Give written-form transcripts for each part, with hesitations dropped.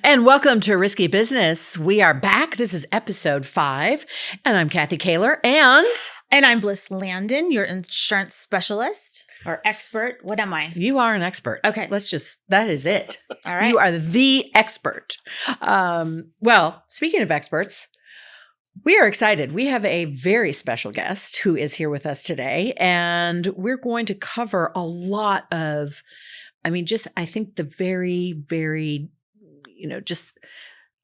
And welcome to Risky Business. We are back. This is episode 5. And I'm Kathy Kaler. And I'm Bliss Landon, your insurance specialist or expert. What am I? You are an expert. Okay. That is it. All right. You are the expert. Well, speaking of experts, we are excited. We have a very special guest who is here with us today. And we're going to cover a lot of, I think the very, very just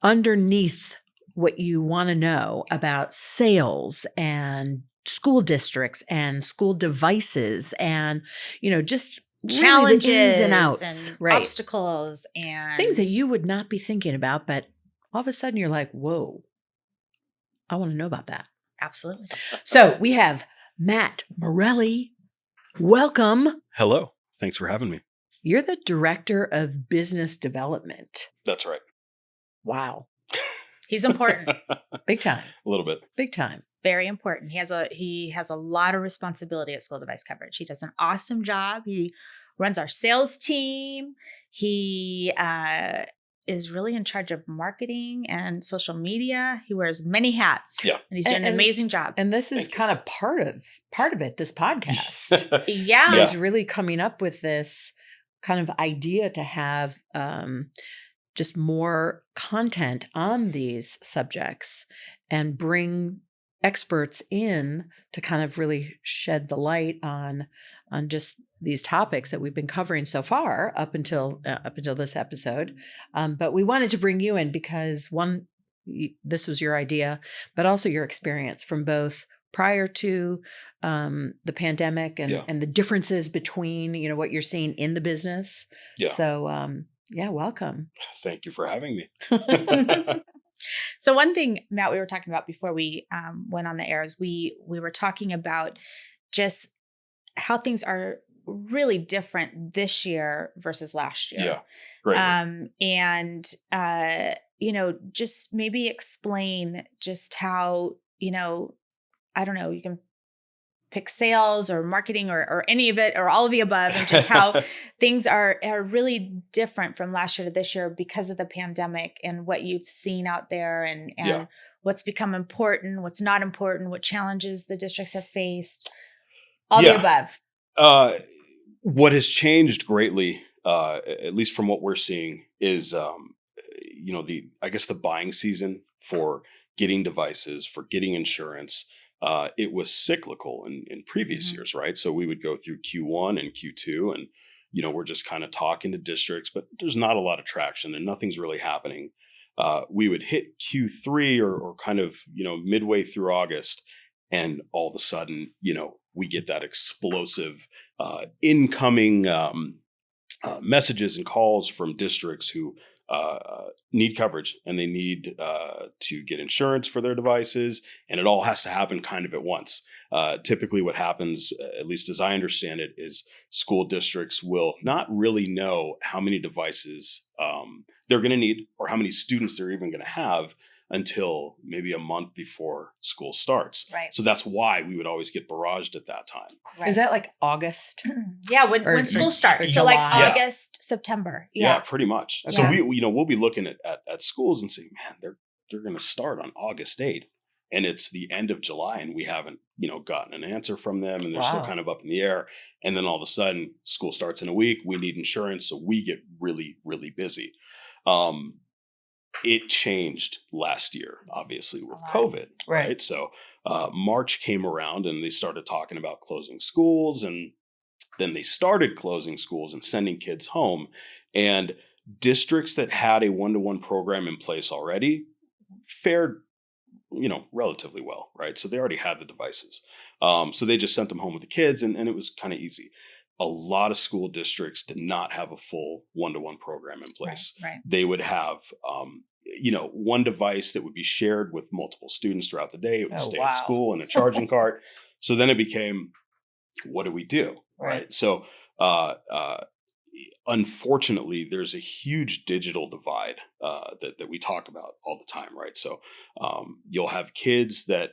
underneath what you want to know about sales and school districts and school devices and, just challenges really the ins and outs, and right? obstacles and Things that you would not be thinking about, but all of a sudden you're like, whoa, I want to know about that. Absolutely. So we have Matt Morelli. Welcome. Hello. Thanks for having me. You're the director of business development. That's right. Wow. He's important. Big time. A little bit. Big time. Very important. He has a lot of responsibility at school device coverage. He does an awesome job. He runs our sales team. He is really in charge of marketing and social media. He wears many hats. Yeah. And he's doing an amazing job. And this is kind of part of it, this podcast. Yeah. He's really coming up with this kind of idea to have just more content on these subjects and bring experts in to kind of really shed the light on just these topics that we've been covering so far up until this episode. But we wanted to bring you in because this was your idea, but also your experience from both prior to the pandemic and the differences between, what you're seeing in the business. Yeah. So, welcome. Thank you for having me. So one thing, Matt, we were talking about before we went on the air is we were talking about just how things are really different this year versus last year. Yeah. Great. Just maybe explain just how, I don't know, you can pick sales or marketing or any of it or all of the above, and just how things are really different from last year to this year because of the pandemic and what you've seen out there and what's become important, what's not important, what challenges the districts have faced, all the above. What has changed greatly, at least from what we're seeing, is the buying season for getting devices, for getting insurance. It was cyclical in previous years, right? So we would go through Q1 and Q2 and, we're just kind of talking to districts, but there's not a lot of traction and nothing's really happening. We would hit Q3 or kind of, midway through August, and all of a sudden, we get that explosive incoming messages and calls from districts who need coverage and they need to get insurance for their devices, and it all has to happen kind of at once. Typically what happens, at least as I understand it, is school districts will not really know how many devices they're going to need or how many students they're even going to have until maybe a month before school starts. Right. So that's why we would always get barraged at that time. Right. Is that like August? Yeah, when school starts. So like August, September. Yeah, pretty much. Yeah. So we'll be looking at schools and saying, man, they're going to start on August 8th. And it's the end of July and we haven't, gotten an answer from them, and they're still kind of up in the air. And then all of a sudden school starts in a week. We need insurance. So we get really, really busy. It changed last year, obviously, with COVID, right? So March came around and they started talking about closing schools, and then they started closing schools and sending kids home. And districts that had a one-to-one program in place already fared, relatively well, right? So they already had the devices. So they just sent them home with the kids, and it was kind of easy. A lot of school districts did not have a full one-to-one program in place. Right. They would have, one device that would be shared with multiple students throughout the day. It would stay at school in a charging cart. So then it became, what do we do? Right. So, unfortunately, there's a huge digital divide that we talk about all the time, right? So you'll have kids that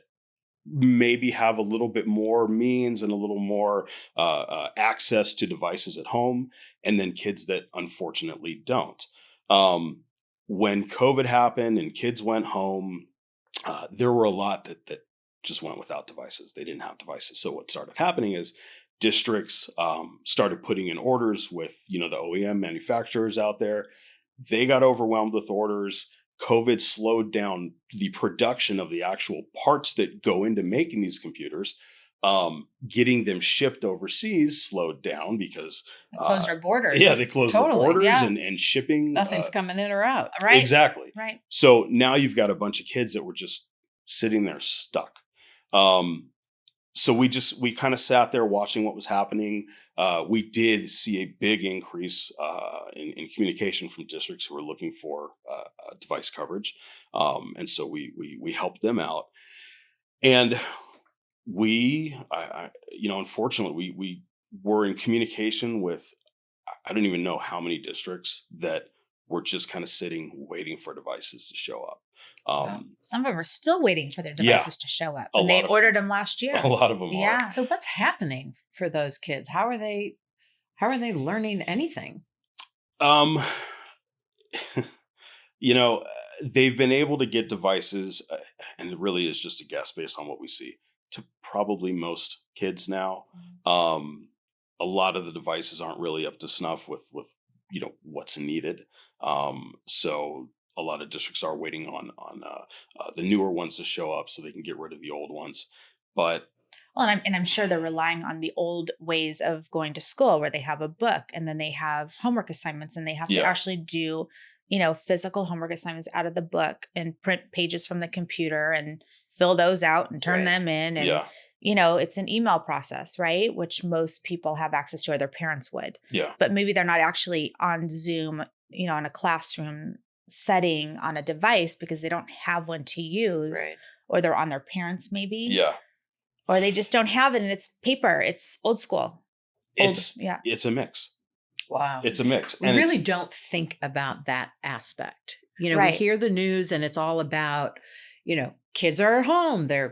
maybe have a little bit more means and a little more access to devices at home, and then kids that unfortunately don't. when COVID happened and kids went home, there were a lot that just went without devices. They didn't have devices. So what started happening is districts started putting in orders with, the OEM manufacturers out there. They got overwhelmed with orders. COVID slowed down the production of the actual parts that go into making these computers. Getting them shipped overseas slowed down because They closed our borders. yeah, they closed the Totally, borders yeah. and shipping. Nothing's coming in or out. Right. Exactly. Right. So now you've got a bunch of kids that were just sitting there stuck. So we kind of sat there watching what was happening. We did see a big increase in communication from districts who were looking for device coverage, and so we helped them out. And unfortunately, we were in communication with, I don't even know how many districts that were just kind of sitting, waiting for devices to show up. Some of them are still waiting for their Yeah. devices to show up. A And they lot of ordered them last year. A lot of them Yeah. So what's happening for those kids? How are they learning anything? are. They've been able to get devices, and it really is just a guess based on what we see, to probably most kids now. A lot of the devices aren't really up to snuff with what's needed. So a lot of districts are waiting on the newer ones to show up so they can get rid of the old ones. But Well, and I'm sure they're relying on the old ways of going to school where they have a book and then they have homework assignments and they have to Yeah. actually do, physical homework assignments out of the book and print pages from the computer and fill those out and turn Right. them in. And, yeah, it's an email process, right? Which most people have access to or their parents would. yeah, But maybe they're not actually on Zoom, in a classroom setting on a device because they don't have one to use. Right. Or they're on their parents maybe. yeah. Or they just don't have it and it's paper. It's old school. It's a mix. Wow. It's a mix. We And really it's- don't think about that aspect. We Right. hear the news and it's all about, kids are at home, they're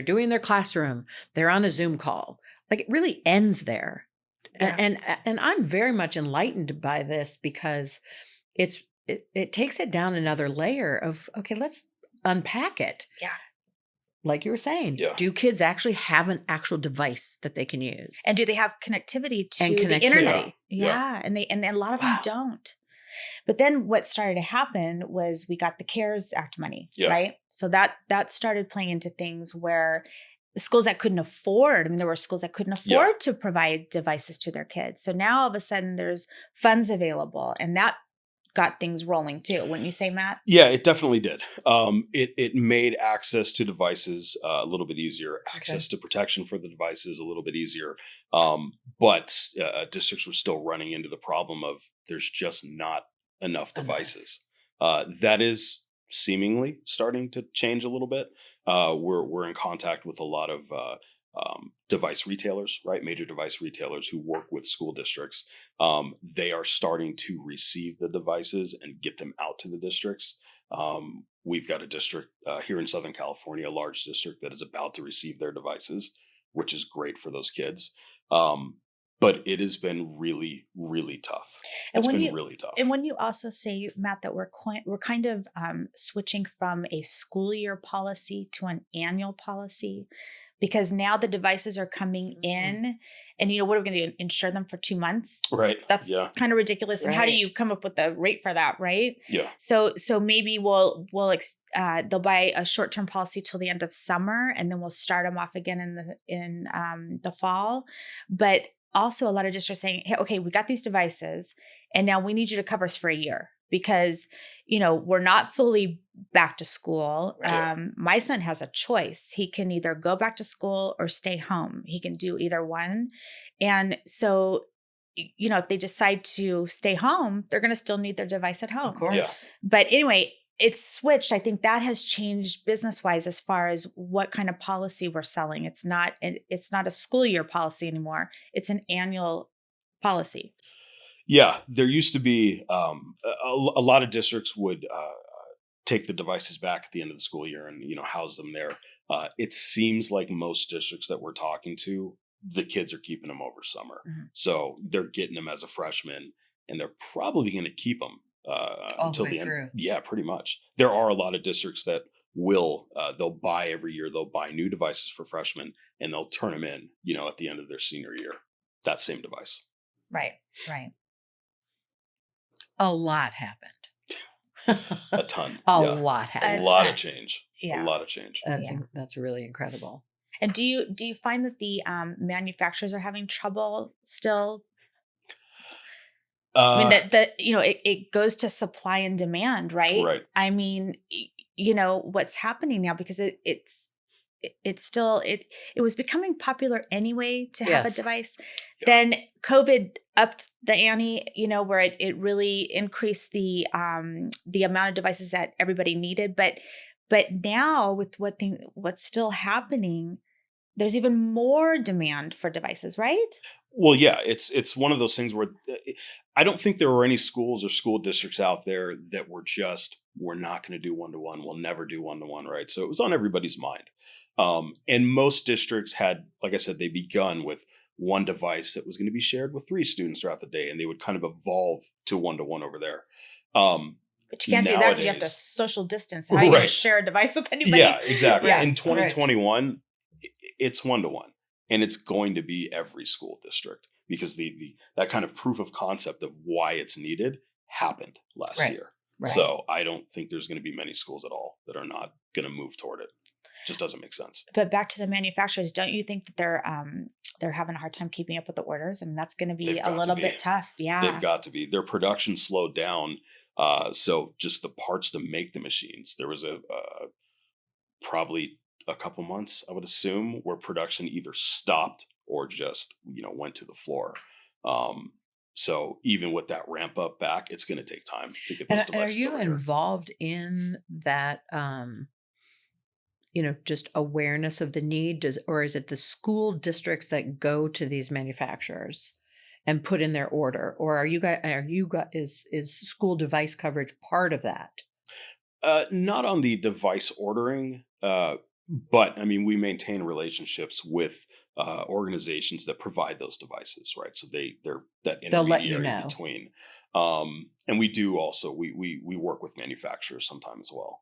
doing their classroom, they're on a Zoom call. Like it really ends there. Yeah. And I'm very much enlightened by this because it takes it down another layer of, okay, let's unpack it. Yeah. Like you were saying, Yeah. do kids actually have an actual device that they can use? And do they have connectivity to And the connectivity. internet? Yeah. Yeah. And a lot of Wow. them don't. But then what started to happen was we got the CARES Act money, Yeah. right? So that started playing into things where the schools that couldn't afford, there were schools that couldn't afford to provide devices to their kids. So now all of a sudden there's funds available and that got things rolling too. Wouldn't you say, Matt? Yeah, it definitely did. It made access to devices a little bit easier, access to protection for the devices a little bit easier. But districts were still running into the problem of there's just not enough devices. That is seemingly starting to change a little bit. We're in contact with a lot of device retailers, right? Major device retailers who work with school districts. They are starting to receive the devices and get them out to the districts. We've got a district here in Southern California, a large district that is about to receive their devices, which is great for those kids. But it has been really, really tough. It's been really tough. And when you also say, Matt, that we're kind of switching from a school year policy to an annual policy, because now the devices are coming in and, what are we going to do? Insure them for 2 months? Right. That's kind of ridiculous. And how do Right. you come up with a rate for that? Right. Yeah. So maybe they'll buy a short-term policy till the end of summer and then we'll start them off again in the fall. But also a lot of districts saying, hey, okay, we got these devices and now we need you to cover us for a year because, we're not fully back to school. Right. My son has a choice. He can either go back to school or stay home. He can do either one. And so, if they decide to stay home, they're going to still need their device at home. Of course. Yeah. But anyway, it's switched. I think that has changed business-wise as far as what kind of policy we're selling. It's not a school year policy anymore. It's an annual policy. Yeah, there used to be a lot of districts would take the devices back at the end of the school year and house them there. It seems like most districts that we're talking to, the kids are keeping them over summer, Mhm. so they're getting them as a freshman, and they're probably going to keep them All until the way the end. through. Yeah, pretty much. There are a lot of districts that will they'll buy every year. They'll buy new devices for freshmen, and they'll turn them in, at the end of their senior year. That same device. Right. Right. A lot happened. A ton. A Yeah. lot A happened. lot of change. Yeah. A lot of change. That's really incredible. And do you find that the manufacturers are having trouble still? I mean, that it goes to supply and demand, right? Right. I mean, what's happening now, because it's still it was becoming popular anyway to have a Yes. device. Yeah. Then COVID upped the ante, where it really increased the amount of devices that everybody needed. But now with what's still happening, there's even more demand for devices, right? Well, yeah, it's one of those things where I don't think there were any schools or school districts out there that we're not going to do one-to-one. We'll never do one-to-one, right? So it was on everybody's mind. And most districts had, like I said, they begun with one device that was going to be shared with 3 students throughout the day, and they would kind of evolve to one-to-one over there. But you can't do that because you have to Nowadays- social distance. How are you going to Right. share a device with anybody? Yeah, exactly. Yeah, In 2021, it's one-to-one, and it's going to be every school district because that kind of proof of concept of why it's needed happened last year. Right. So I don't think there's going to be many schools at all that are not going to move toward it. Just doesn't make sense. But back to the manufacturers, don't you think that they're having a hard time keeping up with the orders? I mean, that's going to be a little bit tough. Yeah, They've got to be. Their production slowed down. So just the parts to make the machines, there was probably a couple months, I would assume, where production either stopped or just went to the floor. So even with that ramp up back, it's going to take time to get those And are devices you over here. involved in that? Just awareness of the need, or is it the school districts that go to these manufacturers and put in their order, or is school device coverage part of that? Not on the device ordering, but I mean, we maintain relationships with organizations that provide those devices, right? So they're that They'll let you intermediary know. between. And we do also we work with manufacturers sometime as well.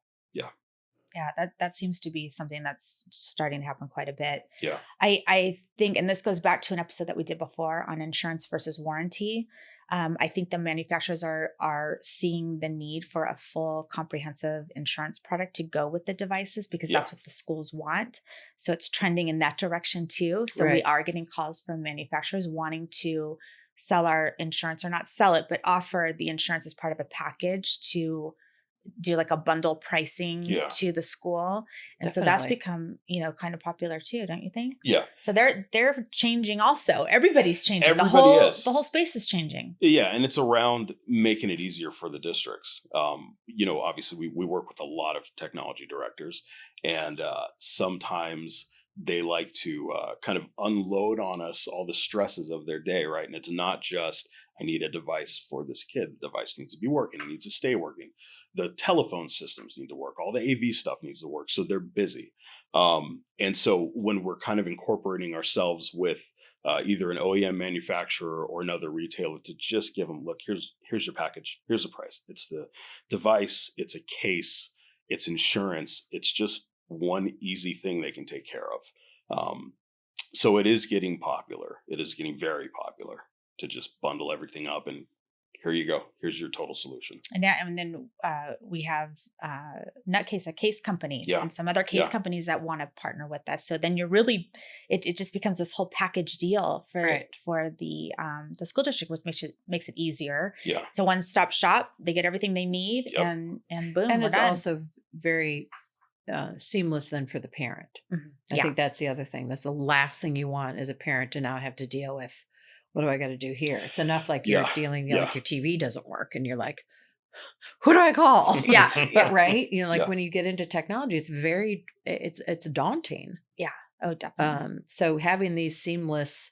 Yeah, that seems to be something that's starting to happen quite a bit. Yeah. I think, and this goes back to an episode that we did before on insurance versus warranty. I think the manufacturers are seeing the need for a full comprehensive insurance product to go with the devices because that's what the schools want. So it's trending in that direction too. So we are getting calls from manufacturers wanting to sell our insurance, or not sell it, but offer the insurance as part of a package to do like a bundle pricing to the school. And so that's become, kind of popular too, don't you think? Yeah. So they're changing also. Everybody's changing. Everybody is. The whole space is changing. Yeah. And it's around making it easier for the districts. Obviously we work with a lot of technology directors, and sometimes they like to kind of unload on us all the stresses of their day, right? And it's not just, I need a device for this kid. The device needs to be working. It needs to stay working. The telephone systems need to work. All the AV stuff needs to work. So they're busy. And so when we're kind of incorporating ourselves with either an OEM manufacturer or another retailer to just give them, look, here's your package. Here's the price. It's the device. It's a case. It's insurance. It's just one easy thing they can take care of. So it is getting popular. It is getting very popular to just bundle everything up and here you go. Here's your total solution. And then we have Nutcase, a case company, and some other case companies that want to partner with us. So then you're really, it just becomes this whole package deal for the school district, which makes it easier. Yeah, it's a one-stop shop. They get everything they need, and boom. And it's done. also very seamless then for the parent. Mm-hmm. I think that's the other thing. That's the last thing you want as a parent to now have to deal with. What do I got to do here? It's enough like you're dealing, like your TV doesn't work and you're like, who do I call? But right. When you get into technology, it's daunting. Yeah. Oh, definitely. So having these seamless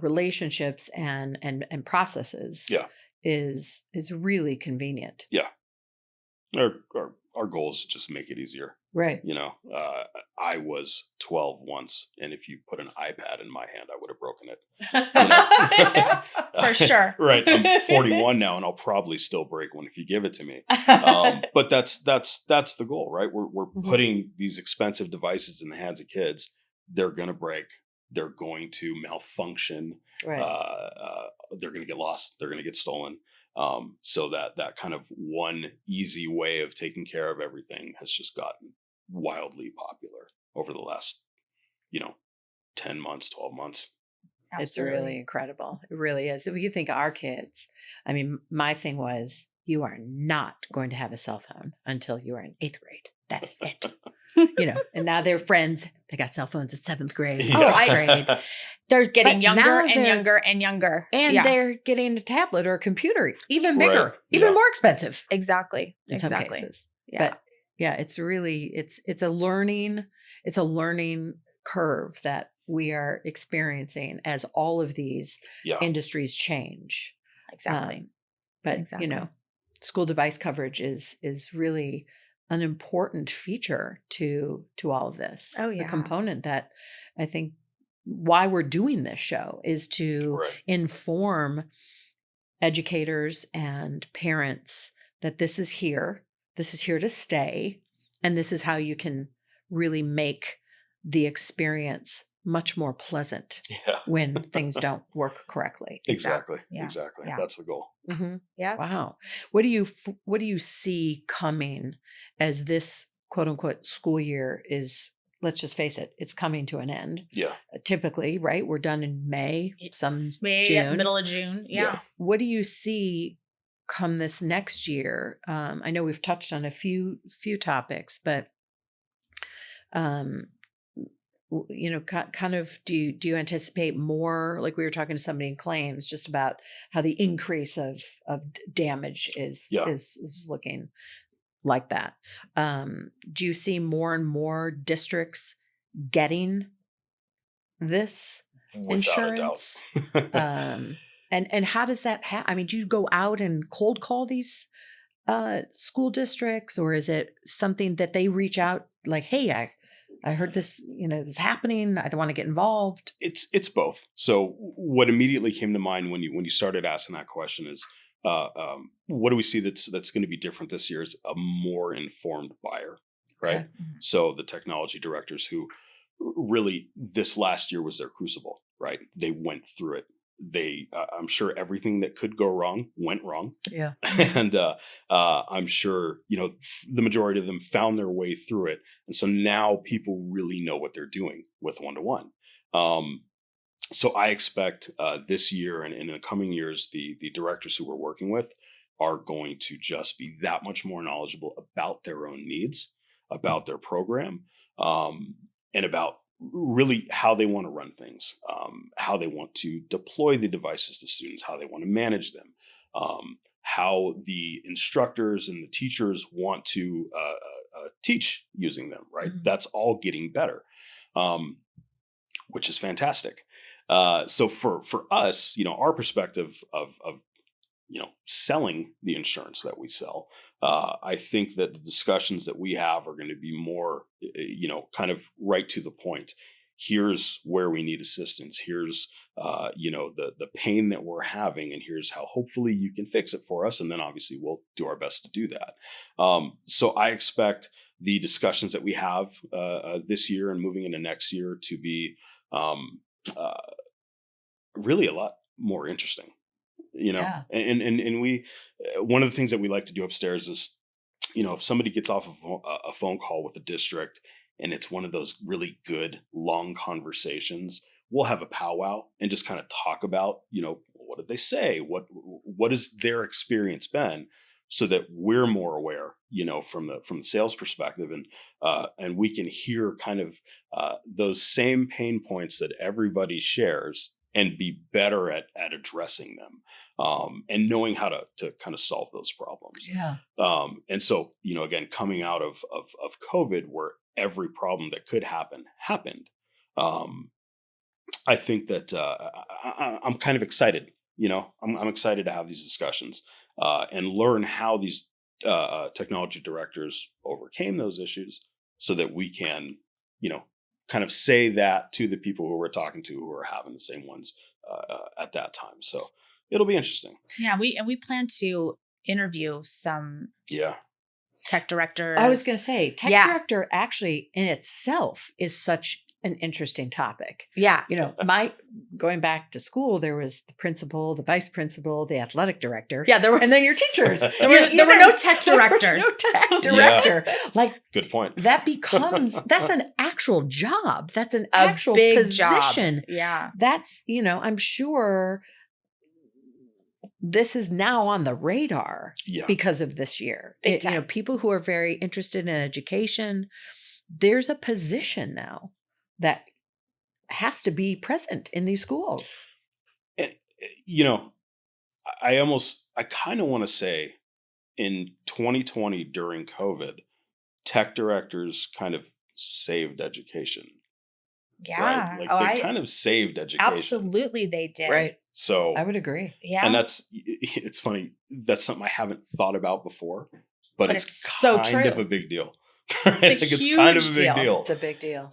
relationships and processes is really convenient. Yeah. Our goal is to just make it easier. Right. I was 12 once, and if you put an iPad in my hand, I would have broken it. For for sure. Right. I'm 41 now, and I'll probably still break one if you give it to me. But that's the goal, right? We're Mhm. putting these expensive devices in the hands of kids. They're going to break. They're going to malfunction. Right. They're going to get lost. They're going to get stolen. So that kind of one easy way of taking care of everything has just gotten wildly popular over the last, 10 months, 12 months. It's really incredible. It really is. If you think of our kids, I mean, my thing was, you are not going to have a cell phone until you are in 8th grade. That is it. And now they're friends. They got cell phones at 7th grade, Yeah. 6th grade. They're getting But younger now and younger and younger. And yeah, they're getting a tablet or a computer, even bigger, Right. even Yeah. more expensive exactly. in some Exactly. cases. Yeah. But yeah, it's really, it's a learning curve that we are experiencing as all of these Yeah. industries change. Exactly. But Exactly. school device coverage is really an important feature to all of this. Oh, A yeah. component that I think why we're doing this show is to Right. inform educators and parents that this is here to stay, and this is how you can really make the experience much more pleasant Yeah. when things don't work correctly. Exactly. Yeah. Exactly. Yeah. That's the goal. Mm-hmm. Yeah. Wow. What do you see coming as this quote unquote school year is, let's just face it, it's coming to an end. Yeah. Typically, right? We're done in May, some May, June. middle of June. Yeah. What do you see come this next year? I know we've touched on a few topics, but kind of do you anticipate more, like we were talking to somebody in claims just about how the increase of damage is Yeah. is looking like that. Do you see more and more districts getting this Without a doubt. insurance? And how does that happen? I mean, do you go out and cold call these school districts, or is it something that they reach out like, hey, I heard this, is happening. I don't want to get involved. It's both. So what immediately came to mind when you started asking that question is, what do we see that's going to be different this year is a more informed buyer, right? Okay. So the technology directors who really this last year was their crucible, right? They went through it. I'm sure everything that could go wrong went wrong. Yeah. And I'm sure, the majority of them found their way through it. And so now people really know what they're doing with one-to-one. So I expect this year and in the coming years, the directors who we're working with are going to just be that much more knowledgeable about their own needs, about their program, and about really how they want to run things, how they want to deploy the devices to students, how they want to manage them, how the instructors and the teachers want to teach using them, right? Mhm. That's all getting better, which is fantastic. So for us, our perspective of selling the insurance that we sell, I think that the discussions that we have are going to be more, kind of right to the point. Here's where we need assistance. Here's, the pain that we're having, and here's how hopefully you can fix it for us. And then obviously we'll do our best to do that. So I expect the discussions that we have this year and moving into next year to be really a lot more interesting. Yeah. And we, one of the things that we like to do upstairs is, if somebody gets off of a phone call with a district and it's one of those really good long conversations, we'll have a powwow and just kind of talk about, what did they say? What has their experience been, so that we're more aware, from the sales perspective, and we can hear kind of those same pain points that everybody shares and be better at addressing them, and knowing how to kind of solve those problems. Yeah. And so, again, coming out of COVID, where every problem that could happen happened, I think that I'm kind of excited. I'm excited to have these discussions and learn how these technology directors overcame those issues, so that we can, kind of say that to the people who we're talking to who are having the same ones at that time. So it'll be interesting. Yeah. We plan to interview some Yeah. tech directors. I was going to say, tech Yeah. director actually in itself is such an interesting topic. Yeah. You know, going back to school, there was the principal, the vice principal, the athletic director. Yeah. And then your teachers. There were no tech directors. No tech director. Like, Good point. that's an actual job. That's an A actual big position. job. Yeah. That's, I'm sure this is now on the radar because of this year. Big time. People who are very interested in education, there's a position now that has to be present in these schools. And, I kind of want to say in 2020 during COVID, tech directors kind of saved education. Yeah. Right? Like they kind of saved education. Absolutely they did. Right. So I would agree. Yeah. And it's funny. That's something I haven't thought about before, but it's so kind true. of a big deal. It's kind of a big deal. deal. It's a big deal.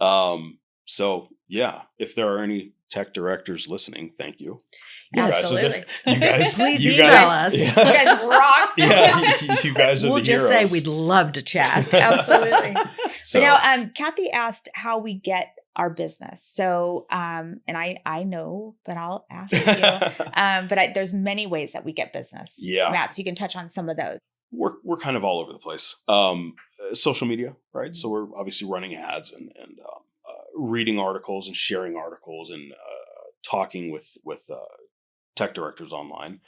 So yeah, if there are any tech directors listening, thank you. Absolutely. You guys, please you email guys, us. Yeah. You guys rock. Yeah, you guys are we'll the just heroes. say we'd love to chat. Absolutely. So But now, Kathy asked how we get our business. So, and I know, but I'll ask you. But there's many ways that we get business. Yeah. Matt, so you can touch on some of those. we're kind of all over the place. Social media, right? So we're obviously running ads and reading articles and sharing articles and talking with tech directors online.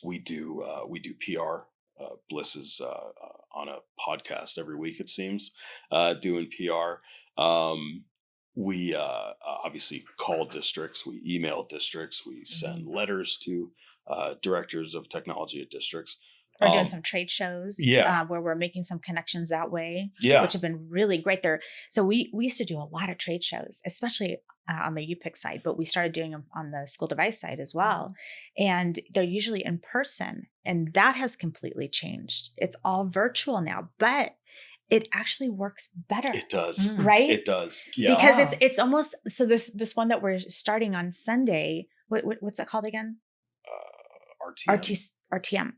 We do PR. Bliss is on a podcast every week, it seems, doing PR. We obviously call districts, we email districts, we send letters to directors of technology at districts. We're doing some trade shows where we're making some connections that way, which have been really great there. So we used to do a lot of trade shows, especially on the UPIC side, but we started doing them on the school device side as well. And they're usually in person, and that has completely changed. It's all virtual now, but it actually works better. It does. Right? It does. Yeah. Because it's almost, so this one that we're starting on Sunday, what's it called again? RTM.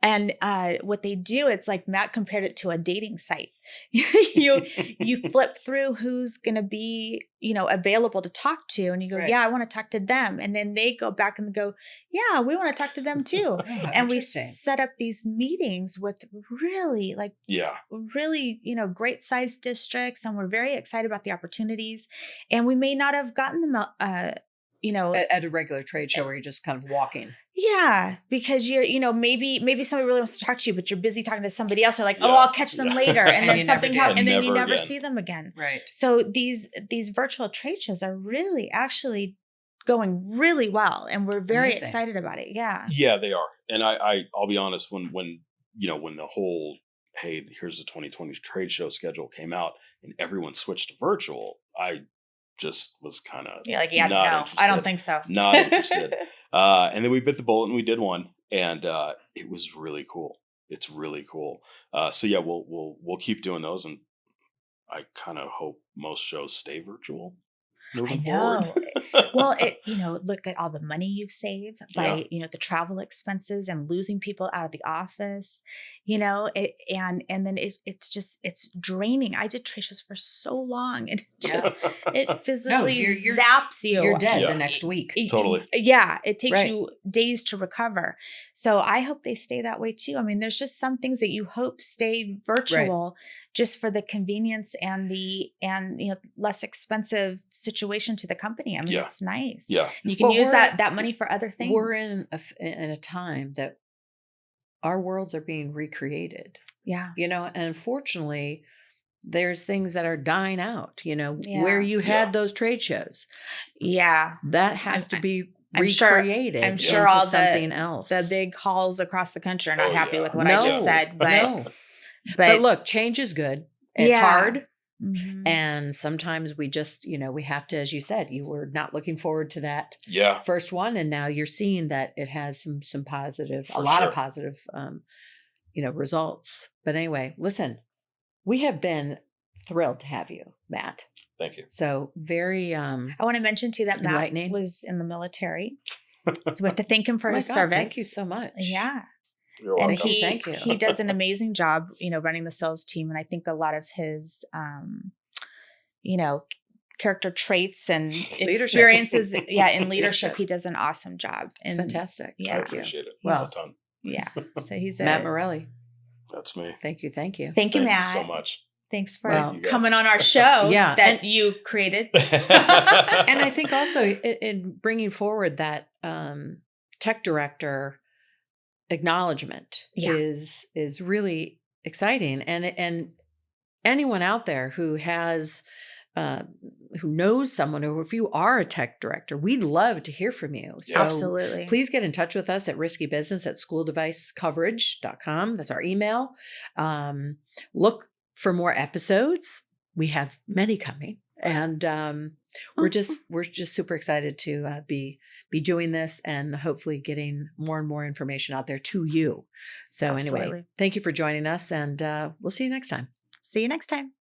And what they do, it's like Matt compared it to a dating site. you flip through who's going to be, available to talk to, and you go, yeah, I want to talk to them. And then they go back and go, yeah, we want to talk to them too. And we set up these meetings with really great sized districts. And we're very excited about the opportunities. And we may not have gotten them, at a regular trade show where you're just kind of walking. Yeah, because you're, maybe somebody really wants to talk to you, but you're busy talking to somebody else. They're like, oh, I'll catch them later. And then something happens, and then you never see them again. Right. So these virtual trade shows are really actually going really well. And we're very excited about it. Yeah. Yeah, they are. And I'll be honest, when the whole, hey, here's the 2020 trade show schedule came out and everyone switched to virtual, I just was kind of no, I don't think so. Not interested. And then we bit the bullet and we did one, and it was really cool. It's really cool. So yeah, we'll keep doing those, and I kind of hope most shows stay virtual moving forward. Well, look at all the money you save by, the travel expenses and losing people out of the office, and then it's draining. I did trade shows for so long, and it physically zaps you. You're dead the next week. Totally. Yeah. It takes you days to recover. So I hope they stay that way too. I mean, there's just some things that you hope stay virtual just for the convenience and the less expensive situation to the company. I mean, it's nice. Yeah. You can use that money for other things. We're in a time that our worlds are being recreated. Yeah. And unfortunately, there's things that are dying out, where you had those trade shows. Yeah. That has to be recreated. I'm sure all something else. The big halls across the country are not happy with what I just said. But look, change is good. It's hard. Mm-hmm. And sometimes we just, we have to, as you said, you were not looking forward to that first one. And now you're seeing that it has some positive, a lot of positive, results. But anyway, listen, we have been thrilled to have you, Matt. Thank you. So very, I want to mention too that Matt enlightening. was in the military. So we have to thank him for Oh my his God, service. thank you so much. Yeah. You're And welcome. Thank you. he does an amazing job, running the sales team. And I think a lot of his, character traits and experiences, in leadership, he does an awesome job. It's And fantastic. I yeah, appreciate it. Well, a ton. yeah. So he's Matt a Morelli. That's me. Thank you. thank you, Thank Matt. you so much. Thanks for Well, you guys. coming on our show Yeah, that you created. And I think also in bringing forward that tech director acknowledgement Yeah. is really exciting. And anyone out there who has who knows someone, or if you are a tech director, we'd love to hear from you. So Absolutely. please get in touch with us at riskybusiness@schooldevicecoverage.com. That's our email. Look for more episodes. We have many coming, and we're just super excited to be doing this and hopefully getting more and more information out there to you. So Absolutely. anyway, thank you for joining us, and we'll see you next time. See you next time.